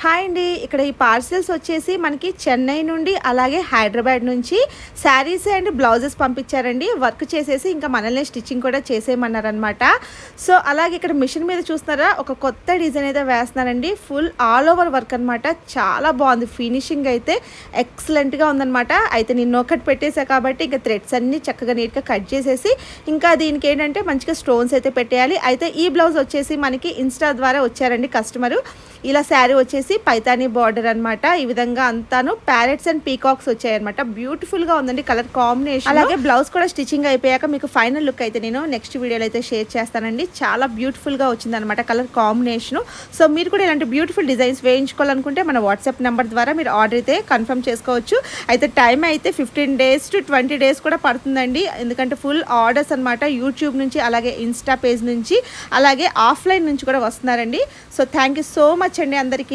Hi అండి. ఇక్కడ ఈ పార్సెల్స్ వచ్చేసి మనకి చెన్నై నుండి అలాగే హైదరాబాద్ నుంచి శారీస్ అండ్ బ్లౌజెస్ పంపించారండి. వర్క్ చేసేసి ఇంకా మనల్ని స్టిచ్చింగ్ కూడా చేసేయమన్నారనమాట. సో అలాగే ఇక్కడ మిషన్ మీద చూస్తున్నారా ఒక కొత్త డిజైన్ అయితే వేస్తున్నారండి. ఫుల్ ఆల్ ఓవర్ వర్క్ అనమాట. చాలా బాగుంది. ఫినిషింగ్ అయితే ఎక్సలెంట్గా ఉందనమాట. అయితే నేను నోకట్ పెట్టేసా కాబట్టి ఇంకా థ్రెడ్స్ అన్నీ చక్కగా నీట్గా కట్ చేసేసి ఇంకా దీనికి ఏంటంటే మంచిగా స్టోన్స్ అయితే పెట్టేయాలి. అయితే ఈ బ్లౌజ్ వచ్చేసి మనకి ఇన్స్టా ద్వారా వచ్చారండి కస్టమరు. ఇలా శారీ వచ్చేసి పైతానీ బార్డర్ అనమాట. ఈ విధంగా అంతాను ప్యారెట్స్ అండ్ పీకాక్స్ వచ్చాయన్నమాట. బ్యూటిఫుల్ గా ఉందండి కలర్ కాంబినేషన్. అలాగే బ్లౌజ్ కూడా స్టిచ్చింగ్ అయిపోయాక మీకు ఫైనల్ లుక్ అయితే నేను నెక్స్ట్ వీడియోలో అయితే షేర్ చేస్తానండి. చాలా బ్యూటిఫుల్ గా వచ్చింది అనమాట కలర్ కాంబినేషన్. సో మీరు కూడా ఇలాంటి బ్యూటిఫుల్ డిజైన్స్ వేయించుకోవాలనుకుంటే మన వాట్సాప్ నెంబర్ ద్వారా మీరు ఆర్డర్ అయితే కన్ఫర్మ్ చేసుకోవచ్చు. అయితే టైం అయితే 15 days to 20 days కూడా పడుతుందండి. ఎందుకంటే ఫుల్ ఆర్డర్స్ అనమాట. యూట్యూబ్ నుంచి అలాగే ఇన్స్టా పేజ్ నుంచి అలాగే ఆఫ్లైన్ నుంచి కూడా వస్తున్నారండి. So thank you so much అండి అందరికీ.